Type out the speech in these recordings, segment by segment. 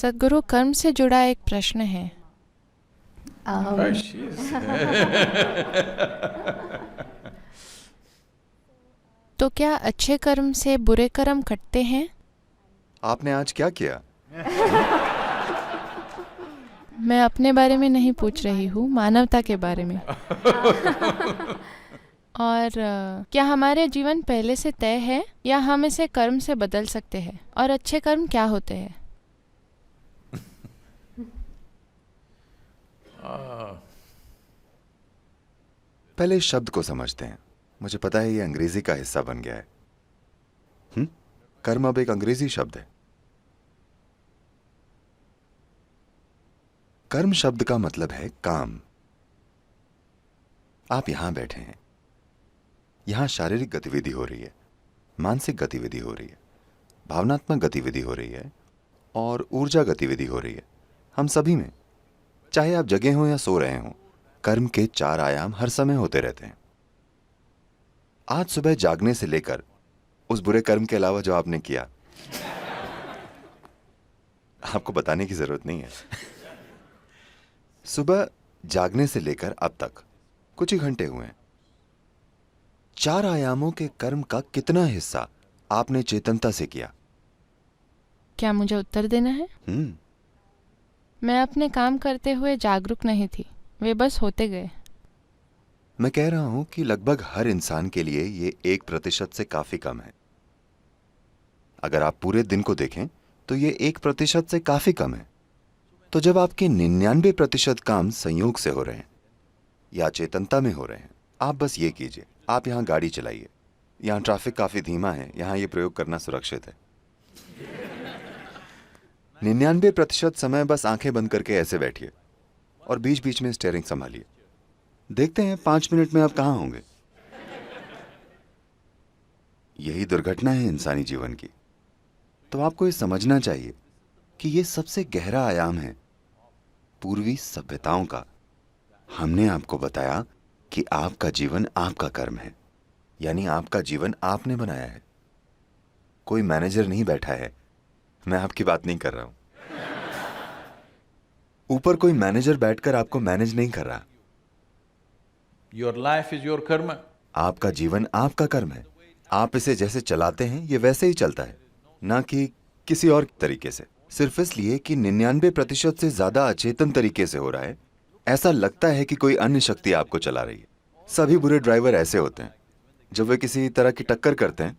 सद्गुरु, कर्म से जुड़ा एक प्रश्न है। तो क्या अच्छे कर्म से बुरे कर्म कटते हैं? आपने आज क्या किया? मैं अपने बारे में नहीं पूछ रही हूँ, मानवता के बारे में। और क्या हमारे जीवन पहले से तय है या हम इसे कर्म से बदल सकते हैं? और अच्छे कर्म क्या होते हैं? पहले इस शब्द को समझते हैं। मुझे पता है ये अंग्रेजी का हिस्सा बन गया है। कर्म अब एक अंग्रेजी शब्द है। कर्म शब्द का मतलब है काम। आप यहां बैठे हैं, यहां शारीरिक गतिविधि हो रही है, मानसिक गतिविधि हो रही है, भावनात्मक गतिविधि हो रही है और ऊर्जा गतिविधि हो रही है। हम सभी में, चाहे आप जगे हों या सो रहे हों, कर्म के 4 आयाम हर समय होते रहते हैं। आज सुबह जागने से लेकर उस बुरे कर्म के अलावा जो आपने किया, आपको बताने की जरूरत नहीं है। सुबह जागने से लेकर अब तक कुछ ही घंटे हुए हैं। 4 आयामों के कर्म का कितना हिस्सा आपने चेतनता से किया? क्या मुझे उत्तर देना है? मैं अपने काम करते हुए जागरूक नहीं थी, वे बस होते गए। मैं कह रहा हूं कि लगभग हर इंसान के लिए ये 1% से काफी कम है। अगर आप पूरे दिन को देखें तो ये 1% से काफी कम है। तो जब आपके 99% काम संयोग से हो रहे हैं या चेतनता में हो रहे हैं, आप बस ये कीजिए, आप यहां गाड़ी चलाइए। यहां ट्रैफिक काफी धीमा है, यहां ये प्रयोग करना सुरक्षित है। 99% समय बस आंखें बंद करके ऐसे बैठिए और बीच बीच में स्टीयरिंग संभालिए। देखते हैं 5 मिनट में आप कहां होंगे। यही दुर्घटना है इंसानी जीवन की। तो आपको ये समझना चाहिए कि ये सबसे गहरा आयाम है पूर्वी सभ्यताओं का। हमने आपको बताया कि आपका जीवन आपका कर्म है, यानी आपका जीवन आपने बनाया है। कोई मैनेजर नहीं बैठा है, मैं आपकी बात नहीं कर रहा हूं। ऊपर कोई मैनेजर बैठकर आपको मैनेज नहीं कर रहा। Your life is your karma. आपका जीवन आपका कर्म है। आप इसे जैसे चलाते हैं ये वैसे ही चलता है, ना कि किसी और तरीके से। सिर्फ इसलिए कि 99% से ज्यादा अचेतन तरीके से हो रहा है, ऐसा लगता है कि कोई अन्य शक्ति आपको चला रही है। सभी बुरे ड्राइवर ऐसे होते हैं, जब वे किसी तरह की टक्कर करते हैं,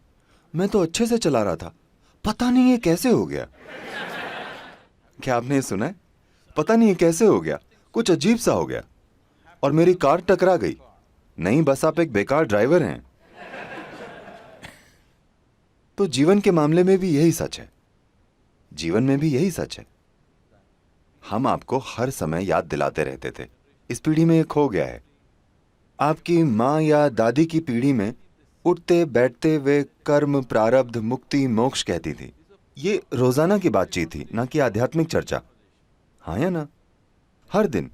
मैं तो अच्छे से चला रहा था, पता नहीं ये कैसे हो गया। क्या आपने ये सुना है? पता नहीं ये कैसे हो गया, कुछ अजीब सा हो गया और मेरी कार टकरा गई। नहीं, बस आप एक बेकार ड्राइवर हैं। तो जीवन के मामले में भी यही सच है। जीवन में भी यही सच है। हम आपको हर समय याद दिलाते रहते थे। इस पीढ़ी में ये खो गया है। आपकी मां या दादी की पीढ़ी में उठते बैठते वे कर्म, प्रारब्ध, मुक्ति, मोक्ष कहती थी। ये रोजाना की बातचीत थी, ना कि आध्यात्मिक चर्चा। हाँ या ना? हर दिन।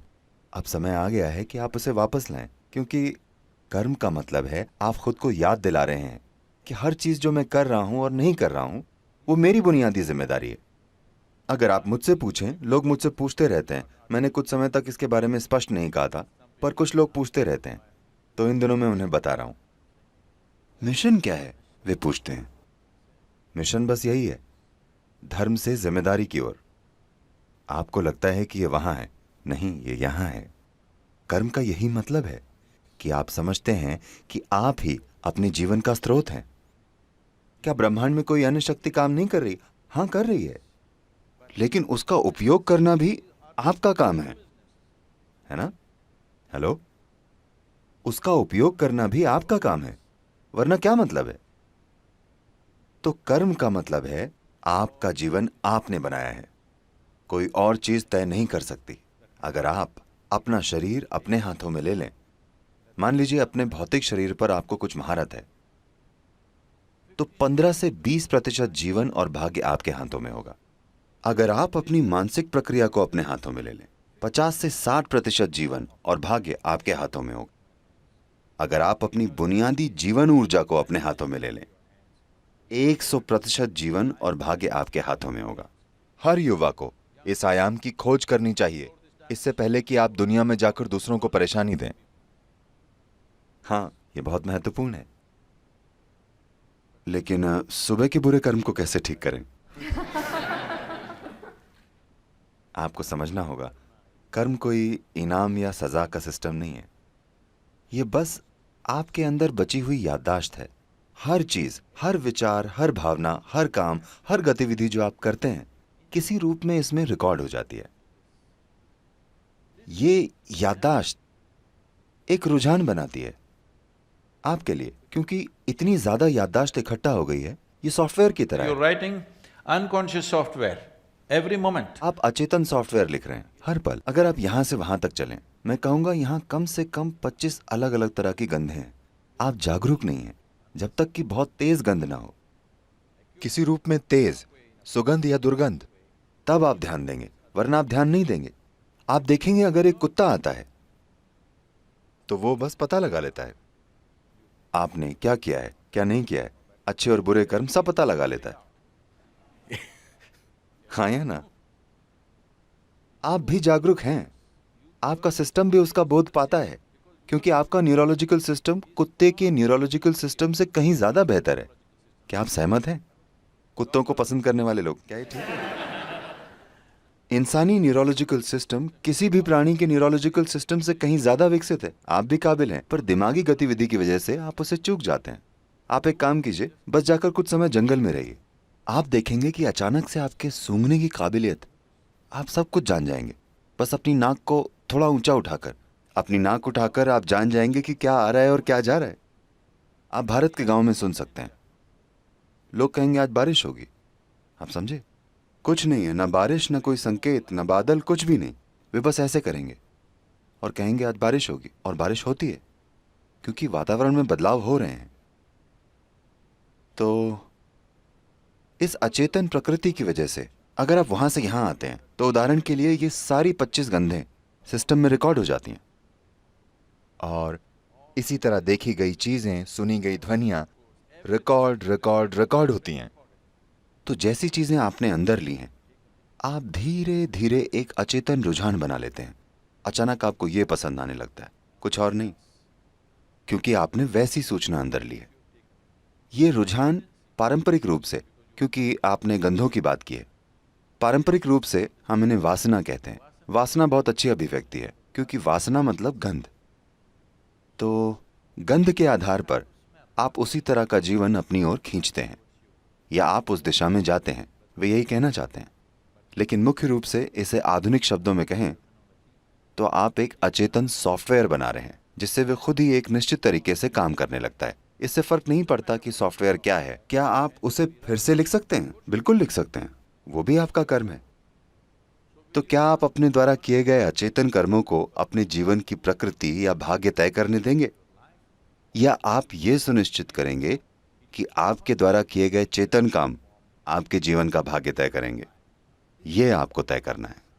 अब समय आ गया है कि आप उसे वापस लाएं, क्योंकि कर्म का मतलब है आप खुद को याद दिला रहे हैं कि हर चीज जो मैं कर रहा हूं और नहीं कर रहा हूं वो मेरी बुनियादी जिम्मेदारी है। अगर आप मुझसे पूछें, लोग मुझसे पूछते रहते हैं, मैंने कुछ समय तक इसके बारे में स्पष्ट नहीं कहा था, पर कुछ लोग पूछते रहते हैं, तो इन दिनों मैं उन्हें बता रहा हूं। मिशन क्या है, वे पूछते हैं। मिशन बस यही है, धर्म से जिम्मेदारी की ओर। आपको लगता है कि ये वहां है, नहीं, ये यहां है। कर्म का यही मतलब है कि आप समझते हैं कि आप ही अपने जीवन का स्रोत हैं। क्या ब्रह्मांड में कोई अन्य शक्ति काम नहीं कर रही? हां, कर रही है, लेकिन उसका उपयोग करना भी आपका काम है ना? हेलो, उसका उपयोग करना भी आपका काम है, वरना क्या मतलब है? तो कर्म का मतलब है आपका जीवन आपने बनाया है, कोई और चीज तय नहीं कर सकती। अगर आप अपना शरीर अपने हाथों में ले लें, मान लीजिए अपने भौतिक शरीर पर आपको कुछ महारत है, तो 15 से 20% जीवन और भाग्य आपके हाथों में होगा। अगर आप अपनी मानसिक प्रक्रिया को अपने हाथों में ले लें, 50 से 60% जीवन और भाग्य आपके हाथों में होगा। अगर आप अपनी बुनियादी जीवन ऊर्जा को अपने हाथों में ले लें, 100% जीवन और भाग्य आपके हाथों में होगा। हर युवा को इस आयाम की खोज करनी चाहिए, इससे पहले कि आप दुनिया में जाकर दूसरों को परेशानी दें। हाँ, ये बहुत महत्वपूर्ण है। लेकिन सुबह के बुरे कर्म को कैसे ठीक करें? आपको समझना होगा, कर्म कोई इनाम या सजा का सिस्टम नहीं है। ये बस आपके अंदर बची हुई याददाश्त है। हर चीज, हर विचार, हर भावना, हर काम, हर गतिविधि जो आप करते हैं, किसी रूप में इसमें रिकॉर्ड हो जाती है। ये याददाश्त एक रुझान बनाती है आपके लिए, क्योंकि इतनी ज्यादा याददाश्त इकट्ठा हो गई है। ये सॉफ्टवेयर की तरह You're है। writing unconscious software every moment. आप अचेतन सॉफ्टवेयर लिख रहे हैं हर पल। अगर आप यहां से वहां तक चलें, मैं कहूंगा यहां कम से कम 25 अलग अलग तरह की गंधें हैं। आप जागरूक नहीं हैं जब तक कि बहुत तेज गंध ना हो, किसी रूप में तेज सुगंध या दुर्गंध, तब आप ध्यान देंगे, वरना आप ध्यान नहीं देंगे। आप देखेंगे अगर एक कुत्ता आता है तो वो बस पता लगा लेता है आपने क्या किया है, क्या नहीं किया है, अच्छे और बुरे कर्म सब पता लगा लेता है। हाँ या ना? आप भी जागरूक हैं, आपका सिस्टम भी उसका बोध पाता है, क्योंकि आपका न्यूरोलॉजिकल सिस्टम कुत्ते के न्यूरोलॉजिकल सिस्टम से कहीं ज्यादा बेहतर है। क्या आप सहमत हैं? कुत्तों को पसंद करने वाले लोग, क्या ये ठीक है? इंसानी न्यूरोलॉजिकल सिस्टम किसी भी प्राणी के न्यूरोलॉजिकल सिस्टम से कहीं ज्यादा विकसित है। आप भी काबिल हैं, पर दिमागी गतिविधि की वजह से आप उसे चूक जाते हैं। आप एक काम कीजिए, बस जाकर कुछ समय जंगल में रहिए। आप देखेंगे कि अचानक से आपके सूंघने की काबिलियत, आप सब कुछ जान जाएंगे। बस अपनी नाक को थोड़ा ऊंचा उठाकर, अपनी नाक उठाकर आप जान जाएंगे कि क्या आ रहा है और क्या जा रहा है। आप भारत के गांव में सुन सकते हैं, लोग कहेंगे आज बारिश होगी। आप समझे? कुछ नहीं है, ना बारिश, ना कोई संकेत, ना बादल, कुछ भी नहीं। वे बस ऐसे करेंगे और कहेंगे आज बारिश होगी, और बारिश होती है, क्योंकि वातावरण में बदलाव हो रहे हैं। तो इस अचेतन प्रकृति की वजह से अगर आप वहां से यहां आते हैं, तो उदाहरण के लिए ये सारी 25 गंधें सिस्टम में रिकॉर्ड हो जाती हैं, और इसी तरह देखी गई चीजें, सुनी गई ध्वनियां रिकॉर्ड रिकॉर्ड रिकॉर्ड होती हैं। तो जैसी चीजें आपने अंदर ली हैं, आप धीरे धीरे एक अचेतन रुझान बना लेते हैं। अचानक आपको यह पसंद आने लगता है, कुछ और नहीं, क्योंकि आपने वैसी सूचना अंदर ली है। ये रुझान पारंपरिक रूप से, क्योंकि आपने गंधों की बात की है, पारंपरिक रूप से हम इन्हें वासना कहते हैं। वासना बहुत अच्छी अभिव्यक्ति है, क्योंकि वासना मतलब गंध। तो गंध के आधार पर आप उसी तरह का जीवन अपनी ओर खींचते हैं, या आप उस दिशा में जाते हैं, वे यही कहना चाहते हैं। लेकिन मुख्य रूप से इसे आधुनिक शब्दों में कहें तो आप एक अचेतन सॉफ्टवेयर बना रहे हैं, जिससे वे खुद ही एक निश्चित तरीके से काम करने लगता है। इससे फर्क नहीं पड़ता कि सॉफ्टवेयर क्या है। क्या आप उसे फिर से लिख सकते हैं? बिल्कुल लिख सकते हैं, वो भी आपका कर्म है। तो क्या आप अपने द्वारा किए गए अचेतन कर्मों को अपने जीवन की प्रकृति या भाग्य तय करने देंगे, या आप ये सुनिश्चित करेंगे कि आपके द्वारा किए गए चेतन काम आपके जीवन का भाग्य तय करेंगे? ये आपको तय करना है।